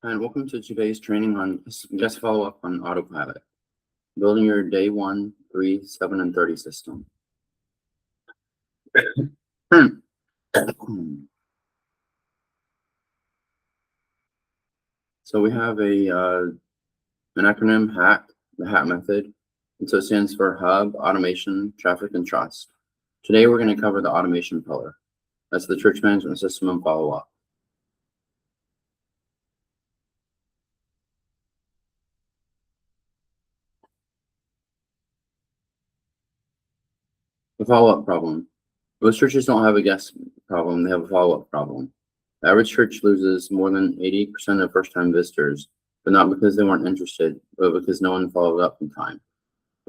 And welcome to today's training on guest follow-up on Autopilot, building your day 1, 3, 7, and 30 system. So we have an acronym HATT, the HATT method. And so it stands for Hub, Automation, Traffic, and Trust. Today we're going to cover the automation pillar. That's the church management system and follow-up. The follow-up problem. Most churches don't have a guest problem, they have a follow-up problem. The average church loses more than 80% of first-time visitors, but not because they weren't interested, but because no one followed up in time.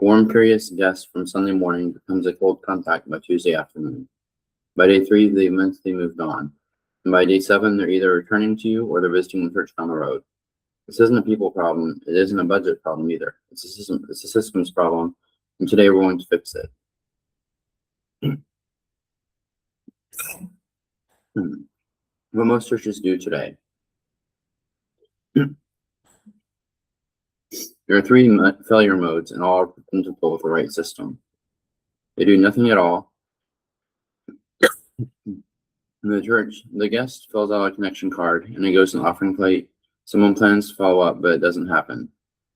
A warm, curious guest from Sunday morning becomes a cold contact by Tuesday afternoon. By day 3, they've mentally moved on. And by day 7, they're either returning to you or they're visiting the church down the road. This isn't a people problem. It isn't a budget problem either. It's a systems problem, and today we're going to fix it. What most churches do today. There are 3 failure modes, and all are compatible with the right system. They do nothing at all. In the church, the guest fills out a connection card, and it goes in the offering plate. Someone plans to follow up, but it doesn't happen.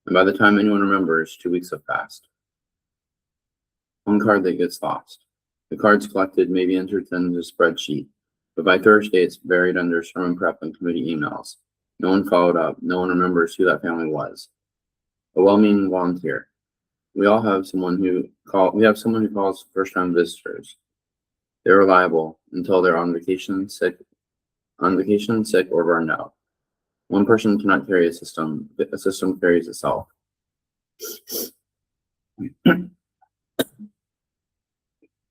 And by the time anyone remembers, 2 weeks have passed. One card that gets lost. The card's collected, maybe entered in the spreadsheet, but by Thursday it's buried under sermon prep and committee emails. No one followed up. No one remembers who that family was. A well-meaning volunteer. We have someone who calls first-time visitors. They're reliable until they're on vacation, sick, or burned out. One person cannot carry a system. A system carries itself.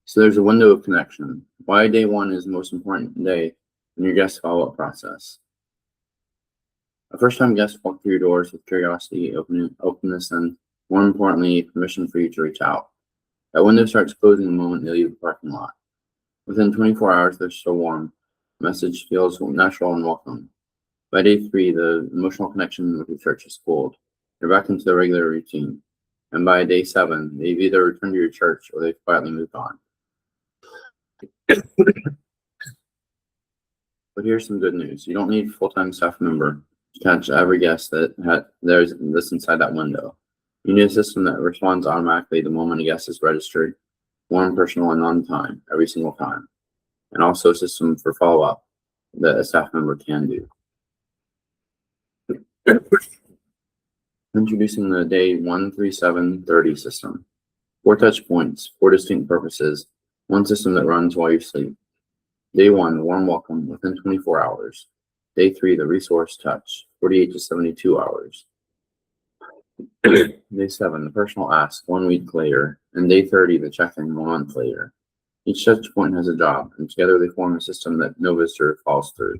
So there's a window of connection. Why day 1 is the most important day in your guest follow-up process. A first-time guest walks through your doors with curiosity, openness, and more importantly, permission for you to reach out. That window starts closing the moment they leave the parking lot. Within 24 hours, they're still warm. The message feels natural and welcome. By day 3, the emotional connection with the church is cooled. They're back into the regular routine. And by day 7, they've either returned to your church or they've quietly moved on. But here's some good news. You don't need a full-time staff member to catch every guest there's this inside that window. You need a system that responds automatically the moment a guest is registered, warm, personal, and on time, every single time. And also a system for follow-up that a staff member can do. Introducing the day 1, 3, 7, 30 system. 4 touch points, 4 distinct purposes, 1 system that runs while you sleep. Day 1, the warm welcome within 24 hours. Day 3, the resource touch, 48 to 72 hours. Day 7, the personal ask, 1 week later. And day 30, the check-in 1 month later. Each touch point has a job, and together they form a system that no visitor falls through.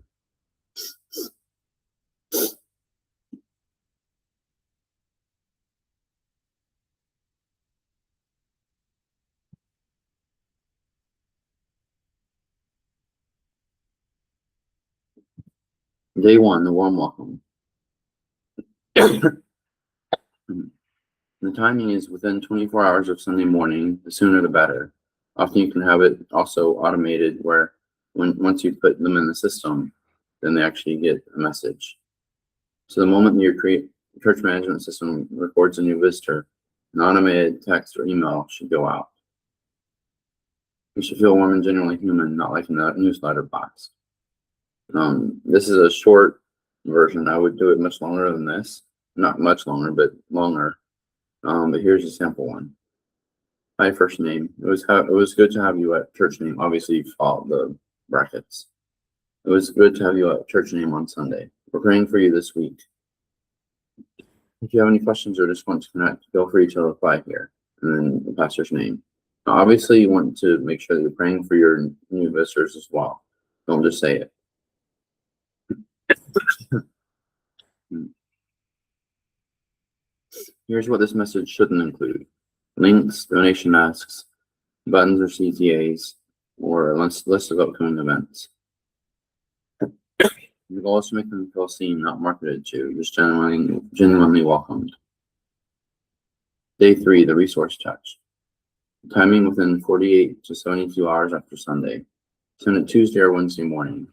Day 1, the warm welcome. The timing is within 24 hours of Sunday morning. The sooner the better. Often you can have it also automated where once you put them in the system, then they actually get a message. So the moment your church management system records a new visitor, an automated text or email should go out. You should feel warm and genuinely human, not like in the newsletter box. This is a short version. I would do it much longer than this. Not much longer, but longer. But here's a sample one. Hi, first name. It was good to have you at church name. Obviously, you follow the brackets. It was good to have you at church name on Sunday. We're praying for you this week. If you have any questions or just want to connect, feel free to reply here. And then the pastor's name. Now, obviously, you want to make sure that you're praying for your new visitors as well. Don't just say it. Here's what this message shouldn't include. Links, donation asks, buttons or CTAs, or a list of upcoming events. The goal is to make them feel seen, not marketed to, just genuinely welcomed. Day 3, the resource touch. Timing within 48 to 72 hours after Sunday. Send it Tuesday or Wednesday morning.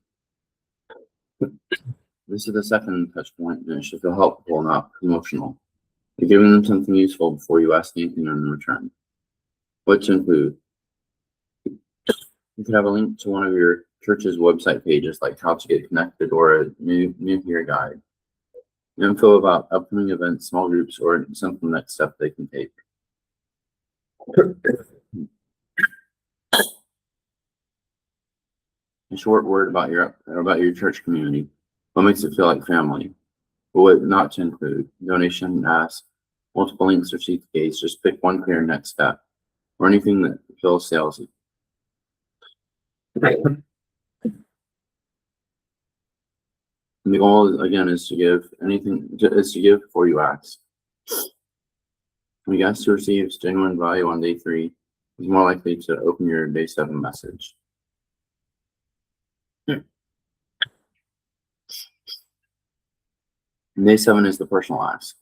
This is the second touch point, and it should feel helpful, not emotional. You're giving them something useful before you ask anything in return. What to include? You could have a link to one of your church's website pages, like how to get connected or a new here guide. Info about upcoming events, small groups, or simple next step they can take. A short word about your church community. What makes it feel like family? What not to include? Donation, ask, multiple links or CTAs. Just pick one clear next step, or anything that feels salesy. And the goal again is to give before you ask. A guest who receives genuine value on day 3 is more likely to open your day 7 message. Day 7 is the personal ask.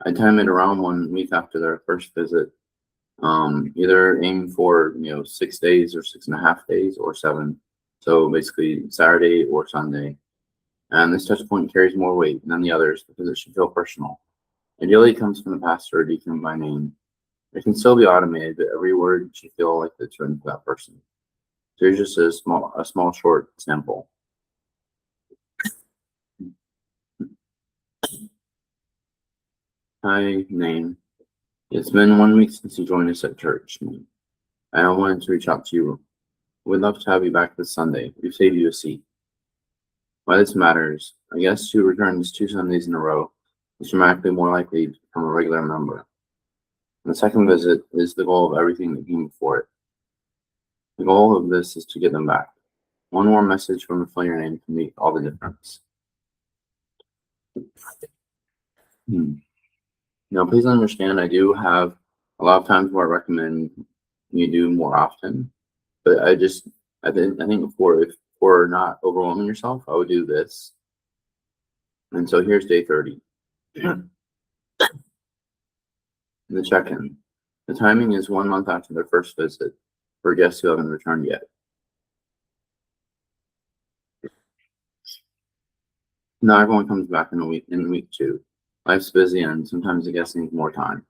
I time it around 1 week after their first visit. Either aim for 6 days or 6.5 days or 7. So basically Saturday or Sunday. And this touch point carries more weight than the others because it should feel personal. Ideally, it comes from the pastor or deacon by name. It can still be automated, but every word should feel like it's written for that person. So here's just a small short sample. Hi, name. It's been 1 week since you joined us at church. I wanted to reach out to you. We'd love to have you back this Sunday. We've saved you a seat. Why this matters, a guest who returns 2 Sundays in a row is dramatically more likely to become a regular member. And the second visit is the goal of everything that came before it. The goal of this is to get them back. One more message from a familiar name can make all the difference. Now, please understand, I do have a lot of times where I recommend you do more often, but I think for not overwhelming yourself, I would do this. And so here's day 30. The check-in. The timing is 1 month after their first visit for guests who haven't returned yet. Now everyone comes back in week 2. Life's busy and sometimes the guest needs more time.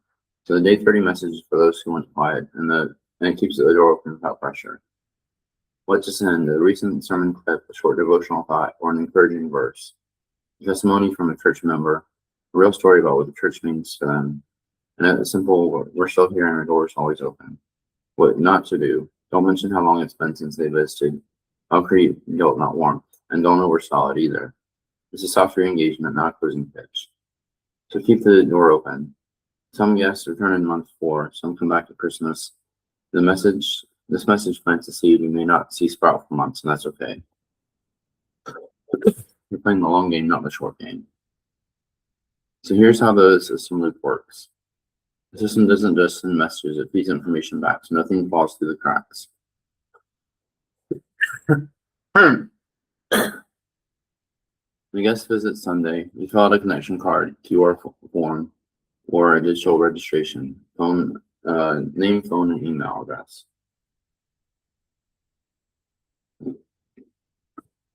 So the day 30 message is for those who went quiet, and it keeps the door open without pressure. What to send? A recent sermon clip, a short devotional thought, or an encouraging verse. A testimony from a church member, a real story about what the church means to them, and a simple, we're still here and our door's always open. What not to do? Don't mention how long it's been since they visited. I'll create guilt, not warmth, and don't oversell it either. It's a softer engagement, not a closing pitch. So keep the door open. Some guests return in month 4, some come back at Christmas. This message plants a seed you may not see sprout for months, and that's okay. You're playing the long game, not the short game. So here's how the system loop works. The system doesn't just send messages, it feeds information back, so nothing falls through the cracks. The guest visits Sunday. You fill out a connection card, QR form, or a digital registration, name, phone, and email address.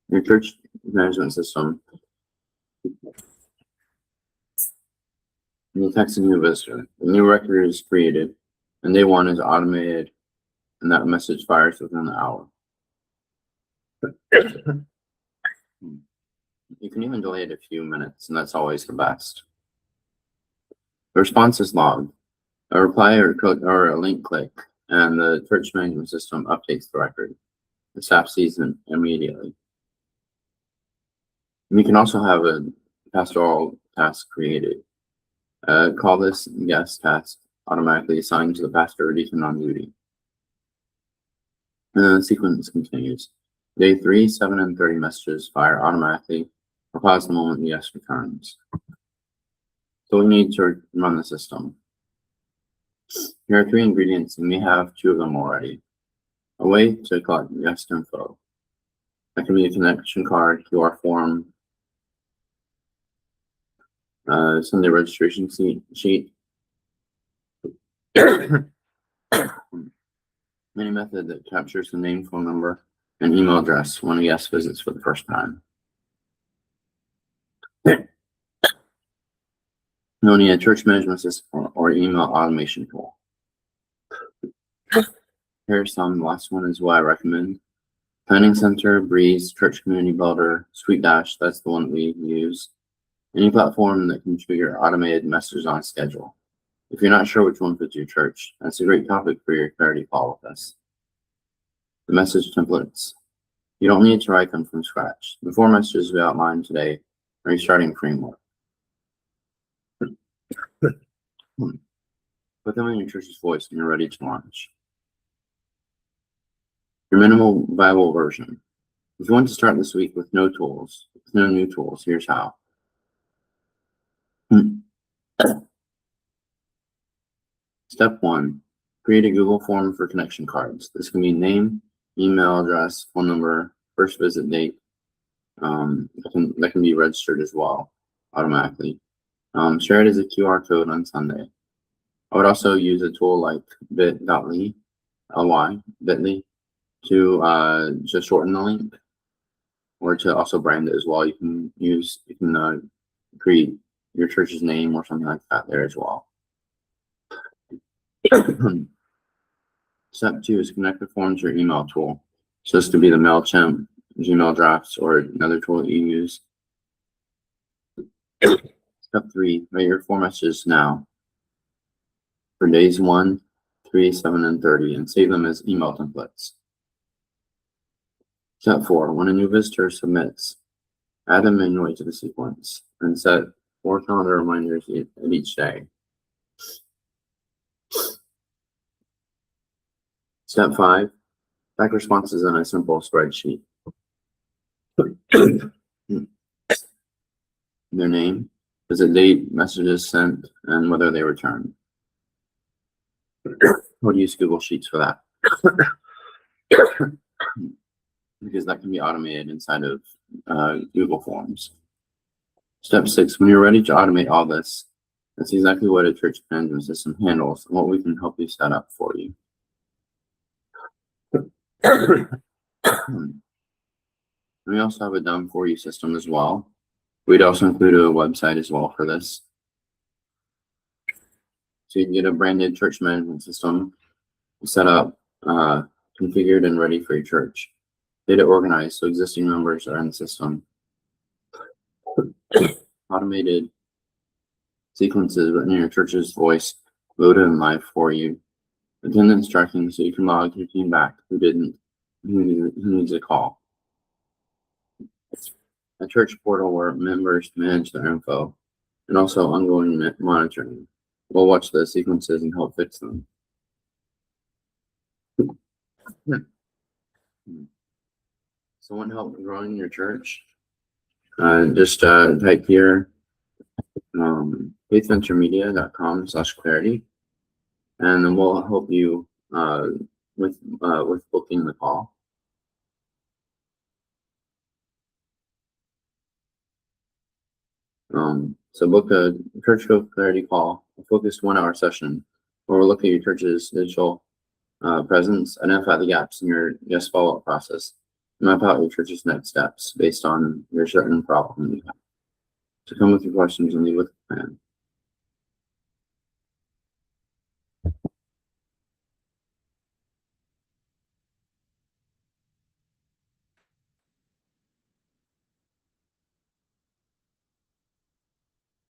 Your church management system. You text a new visitor. The new record is created, and day 1 is automated, and that message fires within the hour. You can even delay it a few minutes, and that's always the best. The response is logged. A reply or a link click, and the church management system updates the record. The staff sees it immediately. And you can also have a pastoral task created. Call this guest task automatically assigned to the pastor or deacon on duty. And then the sequence continues. Day 3, 7, and 30 messages fire automatically or pause the moment the guest returns. So we need to run the system. Here are 3 ingredients, and we have 2 of them already. A way to collect guest info. That can be a connection card, QR form, Sunday registration sheet. Any method that captures the name, phone number, and email address when a guest visits for the first time. No need a church management system or email automation tool. Here's some. The last one is what I recommend. Planning Center, Breeze, Church Community Builder, SuiteDash, that's the one that we use. Any platform that can trigger automated messages on schedule. If you're not sure which one fits your church, that's a great topic for your clarity call with us. The message templates. You don't need to write them from scratch. The 4 messages we outlined today are a starting framework. Put them in your church's voice when you're ready to launch. Your minimal viable version. If you want to start this week with no new tools, here's how. Step 1, create a Google form for connection cards. This can be name, email address, phone number, first visit date. That can be registered as well automatically. Share it as a QR code on Sunday. I would also use a tool like bit.ly to just shorten the link, or to also brand it as well. You can create your church's name or something like that there as well. Step 2 is connect the form to your email tool. So this could be the MailChimp, Gmail Drafts, or another tool that you use. Step 3, write your 4 messages now for days 1, 3, 7, and 30, and save them as email templates. Step 4, when a new visitor submits, add them manually to the sequence and set 4 calendar reminders at each day. Step 5, track responses in a simple spreadsheet. Their name, visit date, messages sent, and whether they return. We'll use Google Sheets for that. Because that can be automated inside of Google Forms. Step 6, when you're ready to automate all this, that's exactly what a church management system handles and what we can help you set up for you. We also have a done for you system as well. We'd also include a website as well for this. So you can get a branded church management system set up, configured and ready for your church. Data organized so existing members are in the system. Automated sequences written in your church's voice, loaded in live for you. Attendance tracking so you can log your team back who needs a call. A church portal where members manage their info, and also ongoing monitoring. We'll watch the sequences and help fix them. So want help growing your church? Just type here FaithVentureMedia.com/clarity, and then we'll help you with booking the call. So book a Church Growth Clarity call, a focused 1-hour session where we'll look at your church's digital presence, identify the gaps in your guest follow-up process, and map out your church's next steps based on your certain problem you have. So come with your questions and leave with a plan.